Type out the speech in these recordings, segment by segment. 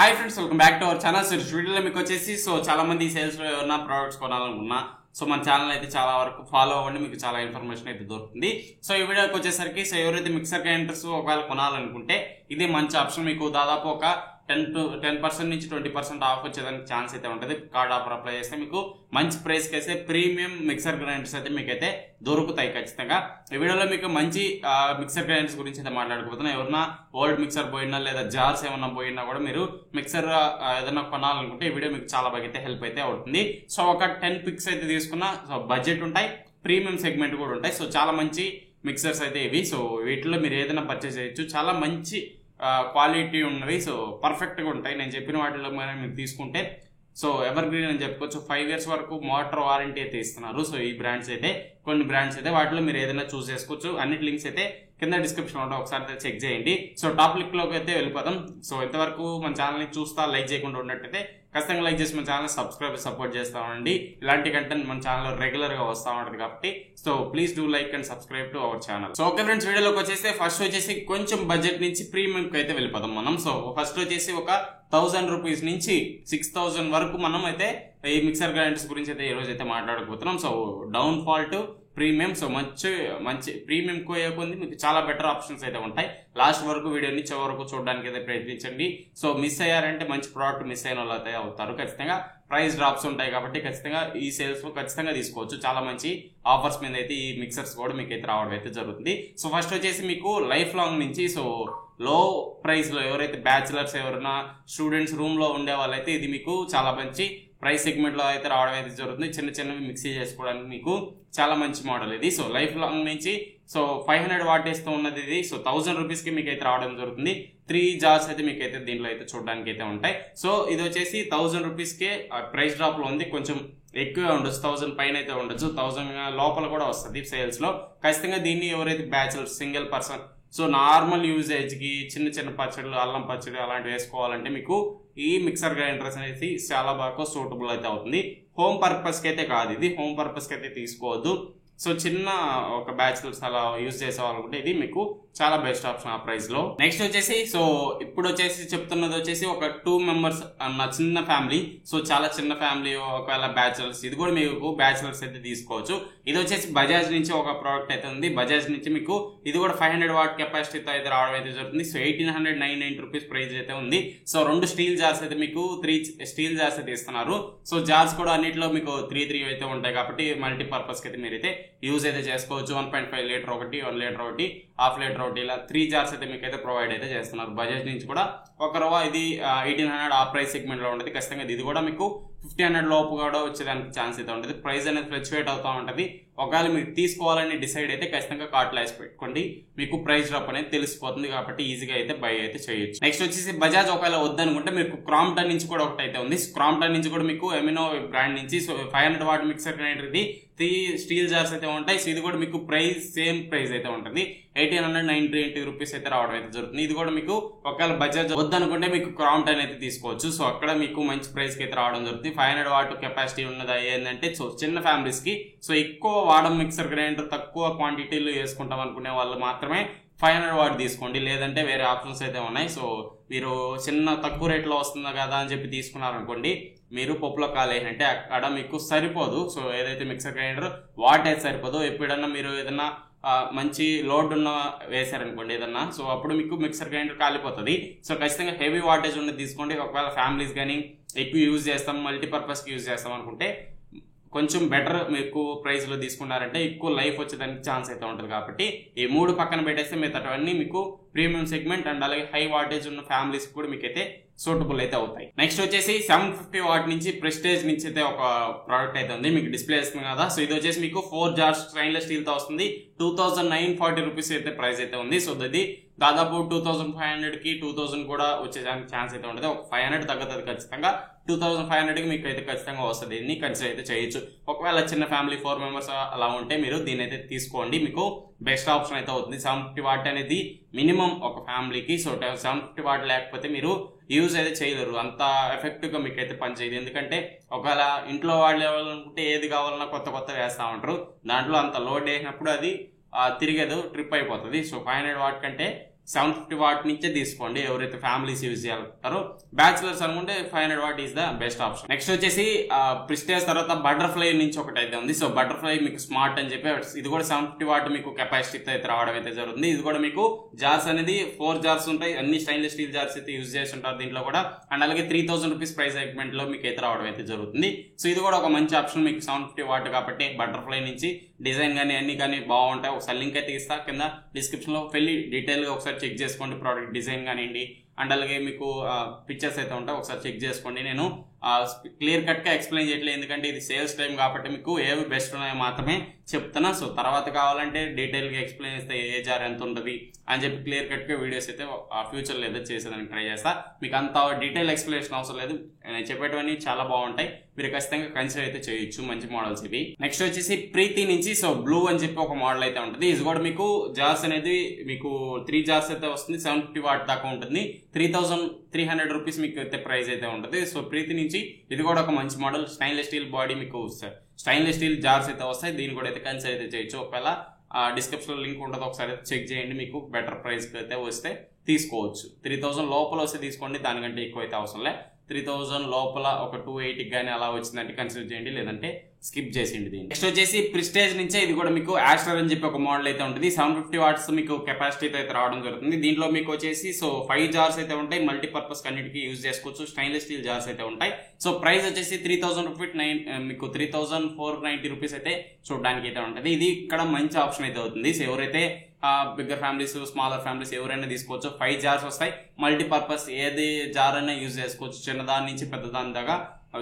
Hi friends, welcome back to our channel. So వీడియోలో మీకు వచ్చేసి చాలా మంది సేల్స్ లో ఏమన్నా ప్రోడక్ట్స్ కొనాలనుకున్నా మన ఛానల్ అయితే చాలా వరకు ఫాలో అవ్వండి, మీకు చాలా ఇన్ఫర్మేషన్ అయితే దొరుకుతుంది. సో ఈ వీడియోకి వచ్చేసరికి ఎవరైతే మిక్సర్ గ్రైండర్స్ ఒకవేళ కొనాలనుకుంటే ఇది మంచి ఆప్షన్. మీకు దాదాపు ఒక 10% నుంచి 20% ఆఫ్ వచ్చేదానికి ఛాన్స్ అయితే ఉంటుంది. కార్డ్ ఆఫర్ అప్లై చేస్తే మీకు మంచి ప్రైస్ కి అయితే ప్రీమియం మిక్సర్ గ్రైండర్స్ అయితే మీకైతే దొరుకుతాయి ఖచ్చితంగా. ఈ వీడియోలో మీకు మంచి మిక్సర్ గ్రైండర్స్ గురించి అయితే మాట్లాడుకోబోతున్నా. ఎవరైనా ఓల్డ్ మిక్సర్ పోయినా లేదా జార్స్ ఏమన్నా పోయినా కూడా మీరు మిక్సర్ ఏదైనా కొనాలనుకుంటే ఈ వీడియో మీకు చాలా బాగా అయితే హెల్ప్ అయితే అవుతుంది. సో ఒక 10 పిక్స్ అయితే తీసుకున్నా బడ్జెట్ ఉంటాయి, ప్రీమియం సెగ్మెంట్ కూడా ఉంటాయి. సో చాలా మంచి మిక్సర్స్ అయితే ఇవి. సో వీటిలో మీరు ఏదైనా పర్చేస్ చేయొచ్చు. చాలా మంచి క్వాలిటీ ఉన్నవి. సో పర్ఫెక్ట్ గా ఉంటాయి. నేను చెప్పిన వాటిలో మీరు తీసుకుంటే ఎవర్ గ్రీన్ అని చెప్పుకోవచ్చు. 5 years వరకు మోటార్ వారంటీ అయితే ఇస్తున్నారు. సో ఈ బ్రాండ్స్ అయితే కొన్ని బ్రాండ్స్ అయితే వాటిలో మీరు ఏదైనా చూస్ చేసుకోవచ్చు. అన్నిటి లింక్స్ అయితే కింద డిస్క్రిప్షన్ లో ఒకసారి చెక్ చేయండి. సో టాప్ లింక్ లోకి అయితే వెళ్ళిపోతాం. సో ఇంతవరకు మన ఛానల్ ని చూస్తా లైక్ చేయకుండా ఉన్నట్టయితే ఖచ్చితంగా లైక్ చేసి మన ఛానల్ సపోర్ట్ చేస్తా ఉండండి. ఇలాంటి కంటెంట్ మన ఛానల్ రెగ్యులర్ గా వస్తా ఉంటుంది కాబట్టి please do like and subscribe to our channel. So okay friends, వీడియోలోకి వచ్చేస్తే ఫస్ట్ వచ్చేసి కొంచెం బడ్జెట్ నుంచి ప్రీమియం కి అయితే వెళ్ళిపోతాం మనం. సో ఫస్ట్ వచ్చేసి ఒక 1000 రూపీస్ నుంచి 6000 వరకు మనం అయితే ఈ మిక్సర్ గ్రైండర్స్ గురించి అయితే ఈ రోజు అయితే మాట్లాడకపోతున్నాం. So down fall to premium. So మంచి ప్రీమియం కొద్ది మీకు చాలా బెటర్ ఆప్షన్స్ అయితే ఉంటాయి. లాస్ట్ వరకు వీడియోని చివరి వరకు చూడడానికి అయితే ప్రయత్నించండి. సో మిస్ అయ్యారంటే మంచి ప్రోడక్ట్ మిస్ అయిన వాళ్ళు అయితే అవుతారు. ఖచ్చితంగా ప్రైస్ డ్రాప్స్ ఉంటాయి కాబట్టి ఖచ్చితంగా ఈ సేల్స్ లో ఖచ్చితంగా తీసుకోవచ్చు. చాలా మంచి ఆఫర్స్ మీద అయితే ఈ మిక్సర్స్ కూడా మీకు అయితే రావడం అయితే జరుగుతుంది. సో ఫస్ట్ వచ్చేసి మీకు లైఫ్ లాంగ్ నుంచి లో ప్రైస్ లో ఎవరైతే బ్యాచిలర్స్ ఎవరైనా స్టూడెంట్స్ రూమ్ లో ఉండే వాళ్ళైతే ఇది మీకు చాలా మంచి ప్రైస్ సెగ్మెంట్ లో అయితే రావడం అయితే జరుగుతుంది. చిన్న చిన్నవి మిక్సీ చేసుకోవడానికి మీకు చాలా మంచి మోడల్ ఇది. సో లైఫ్ లాంగ్ నుంచి 500 వాటేజ్ తో ఉన్నది ఇది. సో 1000 రూపీస్ కి మీకు అయితే రావడం జరుగుతుంది. 3 జార్స్ అయితే మీకు అయితే దీంట్లో అయితే చూడడానికి అయితే ఉంటాయి. సో ఇది వచ్చేసి 1000 రూపీస్ కే ప్రైస్ డ్రాప్ లో ఉంది. కొంచెం ఎక్కువే ఉండొచ్చు, 1000 పైన అయితే ఉండొచ్చు, 1000 లోపల కూడా వస్తుంది సేల్స్ లో. ఖచ్చితంగా దీన్ని ఎవరైతే bachelor single person normal usage కి చిన్న చిన్న పచ్చళ్ళు, అల్లం పచ్చడి అలాంటివి వేసుకోవాలంటే మీకు ఈ మిక్సర్ గ్రైండర్స్ అనేది చాలా బాగా సూటబుల్ అయితే అవుతుంది. హోమ్ పర్పస్ కి అయితే కాదు ఇది, హోమ్ పర్పస్ కి అయితే తీసుకోవద్దు. సో చిన్న ఒక బ్యాచులర్స్ అలా యూజ్ చేసేవాళ్ళకుంటే ఇది మీకు చాలా బెస్ట్ ఆప్షన్ ఆ ప్రైస్ లో. నెక్స్ట్ వచ్చేసి ఇప్పుడు వచ్చేసి చెప్తున్నది వచ్చేసి ఒక 2 members అన్న చిన్న ఫ్యామిలీ. చాలా చిన్న ఫ్యామిలీ ఒకవేళ బ్యాచులర్స్, ఇది కూడా మీకు బ్యాచులర్స్ అయితే తీసుకోవచ్చు. ఇది వచ్చేసి బజాజ్ నుంచి ఒక ప్రోడక్ట్ అయితే ఉంది. బజాజ్ నుంచి మీకు ఇది కూడా 500 watt కెపాసిటీతో అయితే రావడం అయితే జరుగుతుంది. 1899 రూపీస్ ప్రైస్ అయితే ఉంది. 2 స్టీల్ జార్స్ అయితే మీకు 3 స్టీల్ జార్స్ అయితే ఇస్తున్నారు. జార్స్ కూడా అన్నిటిలో మీకు 3 అయితే ఉంటాయి కాబట్టి మల్టీపర్పస్ కి అయితే మీరైతే యూజ్ అయితే చేసుకోవచ్చు. 1.5 లీటర్ ఒకటి, 1 లీటర్ ఒకటి, హాఫ్ లీటర్ ఒకటి, ఇలా 3 జార్స్ అయితే మీకు అయితే ప్రొవైడ్ అయితే చేస్తున్నారు. బజాజ్ నుంచి కూడా ఒక రవ్వ ఇది 1800 ఆ ప్రైస్ సెగ్మెంట్ లో ఉంటుంది. ఖచ్చితంగా ఇది కూడా మీకు 1500 లోపు కూడా వచ్చేదానికి ఛాన్స్ అయితే ఉంటుంది. ప్రైస్ అనేది ఫ్లక్చువేట్ అవుతూ ఉంటుంది. ఒకవేళ మీరు తీసుకోవాలని డిసైడ్ అయితే ఖచ్చితంగా కార్ట్ లో వేసి పెట్టుకోండి. మీకు ప్రైస్ డ్రాప్ అనేది తెలిసిపోతుంది కాబట్టి ఈజీగా అయితే బై అయితే చేయొచ్చు. నెక్స్ట్ వచ్చేసి బజాజ్ ఒకవేళ వద్దనుకుంటే మీకు క్రాంప్టన్ నుంచి కూడా ఒకటి అయితే ఉంది. క్రాంప్టన్ నుంచి కూడా మీకు ఎమినో బ్రాండ్ నుంచి 500 watt మిక్సర్ గ్రైండర్ ఇది 3 స్టీల్ జార్స్ అయితే ఉంటాయి. ఇది కూడా మీకు ప్రైస్ సేమ్ ప్రైస్ అయితే ఉంటుంది. 1890 రూపీస్ అయితే రావడం అయితే జరుగుతుంది. ఇది కూడా మీకు ఒకవేళ బజాజ్ వద్దనుకుంటే మీకు క్రాంప్టన్ అయితే తీసుకోవచ్చు. అక్కడ మీకు మంచి ప్రైస్ కి అయితే రావడం జరుగుతుంది. 500 watt కెపాసిటీ ఉన్నది ఏంటంటే చిన్న ఫ్యామిలీస్ కి ఎక్కువ వాడడం మిక్సర్ గ్రైండర్ తక్కువ క్వాంటిటీలో వేసుకుంటాం అనుకునే వాళ్ళు మాత్రమే 500 watt తీసుకోండి. లేదంటే వేరే ఆప్షన్స్ అయితే ఉన్నాయి. మీరు చిన్న తక్కువ రేట్లో వస్తుంది కదా అని చెప్పి తీసుకున్నారనుకోండి, మీరు పప్పులో కాలేనంటే అక్కడ మీకు సరిపోదు. ఏదైతే మిక్సర్ గ్రైండర్ వాటేజ్ సరిపోదు. ఎప్పుడన్నా మీరు ఏదన్నా మంచి లోడ్ ఉన్న వేసారనుకోండి ఏదన్నా, అప్పుడు మీకు మిక్సర్ గ్రైండర్ కాలిపోతుంది. ఖచ్చితంగా హెవీ వాటేజ్ ఉన్నది తీసుకోండి. ఒకవేళ ఫ్యామిలీస్ కానీ ఎక్కువ యూజ్ చేస్తాం, మల్టీపర్పస్ కి యూజ్ చేస్తాం అనుకుంటే కొంచెం బెటర్ మీకు ప్రైస్ లో తీసుకున్నారంటే ఎక్కువ లైఫ్ వచ్చేదానికి ఛాన్స్ అయితే ఉంటుంది. కాబట్టి ఈ 3 పక్కన పెట్టేస్తే మిగతావన్నీ మీకు ప్రీమియం సెగ్మెంట్ అండ్ అలాగే హై వాటేజ్ ఉన్న ఫ్యామిలీస్ కూడా మీకైతే సూటబుల్ అయితే అవుతాయి. నెక్స్ట్ వచ్చేసి 750 watt నుంచి ప్రెస్టేజ్ నుంచి అయితే ఒక ప్రోడక్ట్ అయితే ఉంది. మీకు డిస్ప్లే ఇస్తుంది కదా. ఇది వచ్చేసి మీకు 4 జార్స్ స్టెయిన్లెస్ స్టీల్ తో వస్తుంది. 2940 రూపీస్ అయితే ప్రైస్ అయితే ఉంది. ఇది దాదాపు 2500 కి 2000 కూడా వచ్చేదానికి ఛాన్స్ అయితే ఉంటుంది. ఒక 500 తగ్గుతుంది ఖచ్చితంగా. 2500 కి మీకు అయితే ఖచ్చితంగా వస్తుంది. దీన్ని కన్సిడర్ అయితే చేయొచ్చు. ఒకవేళ చిన్న ఫ్యామిలీ 4 members అలా ఉంటే మీరు దీని అయితే తీసుకోండి. మీకు బెస్ట్ ఆప్షన్ అయితే అవుతుంది. 750 watt అనేది మినిమం ఒక ఫ్యామిలీకి. 750 watt లేకపోతే మీరు యూజ్ అయితే చేయలేరు. అంత ఎఫెక్టివ్ గా మీకైతే పనిచేయదు. ఎందుకంటే ఒకవేళ ఇంట్లో వాళ్ళనుకుంటే ఏది కావాలన్నా కొత్త వేస్తా ఉంటారు. దాంట్లో అంత లోడ్ వేసినప్పుడు అది తిరిగేదు, ట్రిప్ అయిపోతుంది. 500 watt కంటే 750 వాట్ నుంచే తీసుకోండి. ఎవరైతే ఫ్యామిలీస్ యూజ్ చేయాలంటారో, బ్యాచులర్స్ అనుకుంటే 500 what is the best option. Next వచ్చేసి ప్రిస్టేజ్ తర్వాత బటర్ఫ్లై నుంచి ఒకటి అయితే ఉంది. సో బటర్ఫ్లై మీకు స్మార్ట్ అని చెప్పి ఇది కూడా 750 వాట్ మీకు కెపాసిటీతో అయితే రావడం అయితే జరుగుతుంది. ఇది కూడా మీకు జార్స్ అనేది 4 జార్స్ ఉంటాయి, అన్ని స్టెయిన్లెస్ స్టీల్ జార్స్ అయితే యూజ్ చేసి ఉంటారు దీంట్లో కూడా. అండ్ అలాగే 3000 రూపీస్ ప్రైస్ సెగ్మెంట్ లో మీకు అయితే రావడం అయితే జరుగుతుంది. సో ఇది కూడా ఒక మంచి ఆప్షన్ మీకు 750 వాట్ కాబట్టి. బటర్ఫ్లై నుంచి డిజైన్ కానీ అన్ని కానీ బాగుంటాయి. ఒకసారి లింక్ అయితే ఇస్తా కింద డిస్క్రిప్షన్ లో, వెళ్ళి డీటెయిల్ గా ఒకసారి చెక్ చేసుకోండి. ప్రోడక్ట్ డిజైన్ కానివ్వండి అండ్ అలాగే మీకు పిక్చర్స్ అయితే ఉంటాయి, ఒకసారి చెక్ చేసుకోండి. నేను క్లియర్ కట్ గా ఎక్స్ప్లెయిన్ చేయట్లేదు, ఎందుకంటే ఇది సేల్స్ టైం కాబట్టి మీకు ఏవి బెస్ట్ ఉన్నాయో మాత్రమే చెప్తున్నా. సో తర్వాత కావాలంటే డీటెయిల్ గా ఎక్స్ప్లెయిన్ చేస్తే ఏ జార్ ఎంత ఉంటుంది అని చెప్పి క్లియర్ కట్ గా వీడియోస్ అయితే ఫ్యూచర్ లో ఏదో చేసేదానికి ట్రై చేస్తా. మీకు అంత డీటెయిల్ ఎక్స్ప్లెనేషన్ అవసరం లేదు, నేను చెప్పేటివన్నీ చాలా బాగుంటాయి, మీరు ఖచ్చితంగా కన్సిడర్ అయితే చేయొచ్చు. మంచి మోడల్స్ ఇవి. నెక్స్ట్ వచ్చేసి ప్రీతి నుంచి సో బ్లూ అని చెప్పి ఒక మోడల్ అయితే ఉంటుంది. ఇది కూడా మీకు జార్స్ అనేది మీకు 3 జార్స్ అయితే వస్తుంది, 750 వాట్ దాకా ఉంటుంది. 3300 రూపీస్ మీకు అయితే ప్రైస్ అయితే ఉంటుంది. సో ప్రీతి నుంచి ఇది కూడా ఒక మంచి మోడల్. స్టెయిన్లెస్ స్టీల్ బాడీ మీకు స్టెయిన్లెస్ స్టీల్ జార్స్ అయితే వస్తాయి, దీన్ని కూడా అయితే కన్సిడర్ అయితే చేయొచ్చు. ఒకవేళ డిస్క్రిప్షన్ లో లింక్ ఉంటుంది, ఒకసారి చెక్ చేయండి. మీకు బెటర్ ప్రైస్ అయితే వస్తే తీసుకోవచ్చు. 3000 లోపల వస్తే తీసుకోండి, దానికంటే ఎక్కువ అయితే అవసరం లే. 3000 లోపల ఒక 280 కానీ అలా వచ్చిందంటే కన్సిడర్ చేయండి, లేదంటే స్కిప్ చేసేయండి దీన్ని. నెక్స్ట్ వచ్చేసి ప్రిస్టేజ్ నుంచే ఇది కూడా మీకు యాస్టర్ అని చెప్పి ఒక మోడల్ అయితే ఉంటుంది. 750 వాట్స్ మీకు కెపాసిటీ అయితే రావడం జరుగుతుంది. దీంట్లో మీకు వచ్చేసి సో 5 జార్స్ అయితే ఉంటాయి, మల్టీపర్పస్ అన్నిటికీ యూజ్ చేసుకోవచ్చు. స్టెయిన్లెస్ స్టీల్ జార్స్ అయితే ఉంటాయి. సో ప్రైస్ వచ్చేసి 3000 రూపీస్ మీకు 3490 రూపీస్ అయితే చూడడానికి అయితే ఉంటుంది. ఇది ఇక్కడ మంచి ఆప్షన్ అయితే అవుతుంది. సో ఎవరైతే బిగ్గర్ ఫ్యామిలీస్, స్మాలర్ ఫ్యామిలీస్ ఎవరైనా తీసుకోవచ్చు. 5 జార్స్ వస్తాయి, మల్టీపర్పస్ ఏది జార్ అయినా యూజ్ చేసుకోవచ్చు, చిన్నదాని నుంచి పెద్దదాని దాకా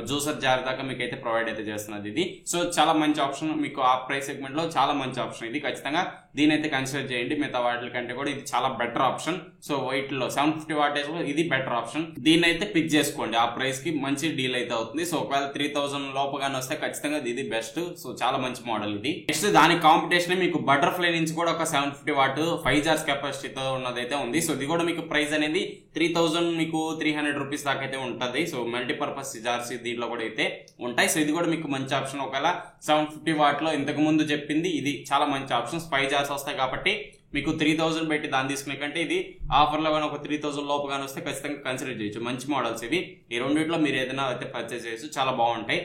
జ్యూసర్ జార్ దాకా మీకు అయితే ప్రొవైడ్ అయితే చేస్తున్నది ఇది. సో చాలా మంచి ఆప్షన్ మీకు ఆ ప్రైస్ సెగ్మెంట్ లో, చాలా మంచి ఆప్షన్ ఇది. ఖచ్చితంగా దీని అయితే కన్సిడర్ చేయండి. మిగతా వాటి కంటే కూడా ఇది చాలా బెటర్ ఆప్షన్. సో వైట్ లో 750 వాటేజ్ లో ఇది బెటర్ ఆప్షన్, దీన్ని అయితే పిక్ చేసుకోండి. ఆ ప్రైస్ కి మంచి డీల్ అయితే అవుతుంది. సో ఒకవేళ 3000 లోపుగానే వస్తే ఖచ్చితంగా ఇది బెస్ట్. సో చాలా మంచి మోడల్ ఇది. నెక్స్ట్ దాని కాంపిటీషన్ మీకు బటర్ఫ్లై నుంచి కూడా ఒక 750 వాట్ 5 జార్స్ కెపాసిటీతో ఉన్నదైతే ఉంది. సో ఇది కూడా మీకు ప్రైస్ అనేది 3000 మీకు 300 రూపీస్ దాకా అయితే ఉంటుంది. సో మల్టీపర్పస్ జార్స్ దీంట్లో కూడా అయితే ఉంటాయి. సో ఇది కూడా మీకు మంచి ఆప్షన్. ఒకవేళ 750 వాట్ లో ఇంతకు ముందు చెప్పింది ఇది చాలా మంచి ఆప్షన్. 5 జార్స్ వస్తాయి కాబట్టి మీకు 3000 పెట్టి దాన్ని తీసుకునే కంటే ఇది ఆఫర్ లో కానీ ఒక 3000 లోపు కానీ వస్తే ఖచ్చితంగా కన్సిడర్ చేయొచ్చు. మంచి మోడల్స్ ఇవి. ఈ రెండిట్లో మీరు ఏదైనా అయితే పర్చేస్ చేయొచ్చు, చాలా బాగుంటాయి.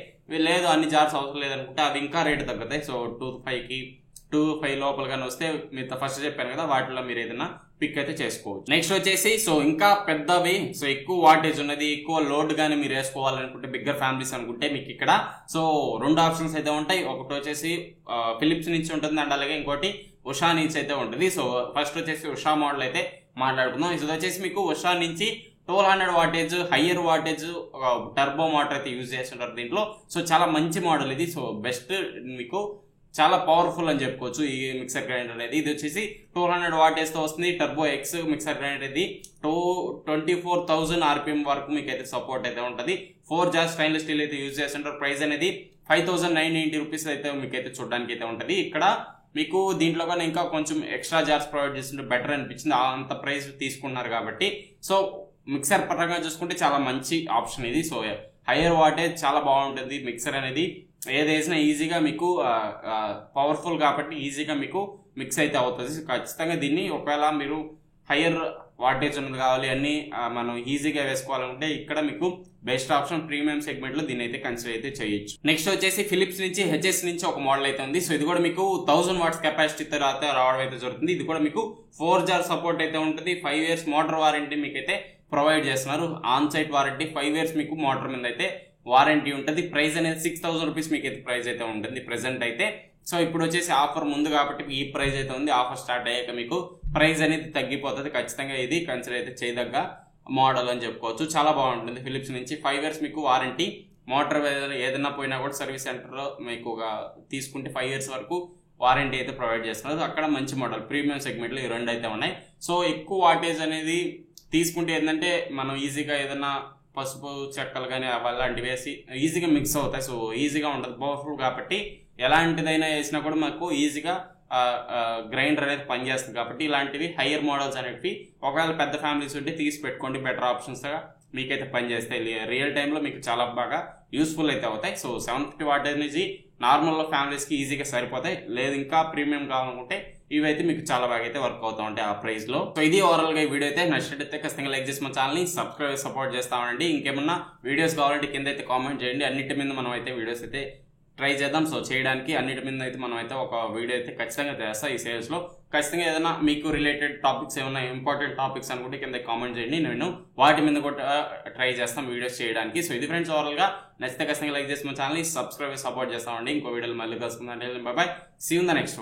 లేదు అన్ని జార్స్ అవసరం లేదనుకుంటే అవి ఇంకా రేటు తగ్గుతాయి. సో 2.5 లోపల కానీ వస్తే మీరు ఫస్ట్ చెప్పాను కదా, వాటిలో మీరు ఏదైనా పిక్ అయితే చేసుకోవచ్చు. నెక్స్ట్ వచ్చేసి సో ఇంకా పెద్దవి, సో ఎక్కువ వాటేజ్ ఉన్నది, ఎక్కువ లోడ్ గానీ మీరు వేసుకోవాలనుకుంటే, బిగ్గర్ ఫ్యామిలీస్ అనుకుంటే మీకు ఇక్కడ సో 2 ఆప్షన్స్ అయితే ఉంటాయి. ఒకటి వచ్చేసి ఫిలిప్స్ నుంచి ఉంటుంది అండ్ అలాగే ఇంకోటి ఉషా నుంచి అయితే ఉంటుంది. సో ఫస్ట్ వచ్చేసి ఉషా మోడల్ అయితే మాట్లాడుకుందాం. ఇది వచ్చేసి మీకు ఉషా నుంచి 1200 wattage higher wattage turbo motor అయితే యూజ్ చేస్తుంటారు దీంట్లో. సో చాలా మంచి మోడల్ ఇది. సో బెస్ట్ మీకు చాలా పవర్ఫుల్ అని చెప్పుకోవచ్చు ఈ మిక్సర్ గ్రైండర్ అనేది. ఇది వచ్చేసి 1200 వాటేజ్ తో వస్తుంది. టర్బో ఎక్స్ మిక్సర్ గ్రైండర్ ఇది 24,000 RPM వరకు మీకు అయితే సపోర్ట్ అయితే ఉంటుంది. 4 జార్స్ స్టెయిన్లెస్ స్టీల్ అయితే యూజ్ చేస్తుంటారు. ప్రైస్ అనేది 5990 రూపీస్ అయితే మీకు అయితే చూడడానికి అయితే ఉంటుంది. ఇక్కడ మీకు దీంట్లో కానీ ఇంకా కొంచెం ఎక్స్ట్రా జార్స్ ప్రొవైడ్ చేస్తుంటే బెటర్ అనిపించింది, అంత ప్రైస్ తీసుకున్నారు కాబట్టి. సో మిక్సర్ పరంగా చూసుకుంటే చాలా మంచి ఆప్షన్ ఇది. సో హైయర్ వాటేజ్ చాలా బాగుంటుంది మిక్సర్ అనేది. ఏది వేసినా ఈజీగా మీకు పవర్ఫుల్ కాబట్టి ఈజీగా మీకు మిక్స్ అయితే అవుతుంది. ఖచ్చితంగా దీన్ని ఒకవేళ మీరు హైయర్ వాటేజ్ ఉన్నది కావాలి అన్ని మనం ఈజీగా వేసుకోవాలంటే ఇక్కడ మీకు బెస్ట్ ఆప్షన్. ప్రీమియం సెగ్మెంట్ లో దీన్ని అయితే కన్సిడర్ అయితే చేయొచ్చు. నెక్స్ట్ వచ్చేసి ఫిలిప్స్ నుంచి హెచ్ఎస్ నుంచి ఒక మోడల్ అయితే ఉంది. సో ఇది కూడా మీకు 1000 వాట్స్ కెపాసిటీ తర్వాత రావడం అయితే జరుగుతుంది. ఇది కూడా మీకు 4 జార్ సపోర్ట్ అయితే ఉంటుంది. 5 years మోటార్ వారంటీ మీకు అయితే ప్రొవైడ్ చేస్తున్నారు. ఆన్ సైట్ వారంటీ 5 years మీకు మోటార్ మీద అయితే వారంటీ ఉంటుంది. ప్రైస్ అనేది 6000 రూపీస్ మీకు అయితే ప్రైస్ అయితే ఉంటుంది ప్రెసెంట్ అయితే. సో ఇప్పుడు వచ్చేసి ఆఫర్ ముందు కాబట్టి ఈ ప్రైస్ అయితే ఉంది. ఆఫర్ స్టార్ట్ అయ్యాక మీకు ప్రైస్ అనేది తగ్గిపోతుంది. ఖచ్చితంగా ఇది కన్సిడర్ అయితే చేయదగ్గ మోడల్ అని చెప్పుకోవచ్చు. చాలా బాగుంటుంది. ఫిలిప్స్ నుంచి 5 years మీకు వారంటీ. మోటార్ ఏదైనా పోయినా కూడా సర్వీస్ సెంటర్ లో మీకు తీసుకుంటే 5 years వరకు వారంటీ అయితే ప్రొవైడ్ చేస్తున్నారు. అక్కడ మంచి మోడల్ ప్రీమియం సెగ్మెంట్ లో ఈ రెండు అయితే ఉన్నాయి. సో ఎక్కువ వాటేజ్ అనేది తీసుకుంటే ఏంటంటే మనం ఈజీగా ఏదైనా పసుపు చెక్కలు కానీ అలాంటివి వేసి ఈజీగా మిక్స్ అవుతాయి. సో ఈజీగా ఉంటుంది, పవర్ఫుల్ కాబట్టి ఎలాంటిదైనా వేసినా కూడా మాకు ఈజీగా గ్రైండర్ అనేది పనిచేస్తుంది. కాబట్టి ఇలాంటివి హయ్యర్ మోడల్స్ అనేవి ఒకవేళ పెద్ద ఫ్యామిలీస్ ఉంటే తీసి పెట్టుకోండి. బెటర్ ఆప్షన్స్ గా మీకైతే పనిచేస్తాయి. రియల్ టైంలో మీకు చాలా బాగా యూస్ఫుల్ అయితే అవుతాయి. సో 750 వాట్ అనేది నార్మల్ ఫ్యామిలీస్కి ఈజీగా సరిపోతాయి. లేదు ఇంకా ప్రీమియం కావాలనుకుంటే ఇవైతే మీకు చాలా బాగా అయితే వర్క్ అవుతా ఉంటాయి ఆ ప్రైస్ లో. సో ఇది ఓవరాల్ గా ఈ వీడియో అయితే నచ్చినట్టయితే ఖచ్చితంగా లైక్ చేసి మన ఛానల్ ని సపోర్ట్ చేస్తా ఉండండి. ఇంకేమన్నా వీడియోస్ కావాలంటే కింద అయితే కామెంట్ చేయండి. అన్నిటి మీద మనం అయితే వీడియోస్ అయితే ట్రై చేద్దాం. సో చేయడానికి అన్నిటి మీద అయితే మనం అయితే ఒక వీడియో అయితే ఖచ్చితంగా చేస్తాం ఈ సేల్స్ లో. ఖచ్చితంగా ఏదైనా మీకు రిలేటెడ్ టాపిక్స్ ఏమైనా ఇంపార్టెంట్ టాపిక్స్ అనుకుంటే కింద కామెంట్ చేయండి. నేను వాటి మీద కూడా ట్రై చేస్తాం వీడియోస్ చేయడానికి. సో ఇది ఫ్రెండ్స్ ఓవరాల్ గా నచ్చితే ఖచ్చితంగా లైక్ చేసి మన ఛానల్ ని సపోర్ట్ చేస్తామండి. ఇంకో వీడియోలో మళ్ళీ కలుసుకుందాం. Bye bye, see you in the next.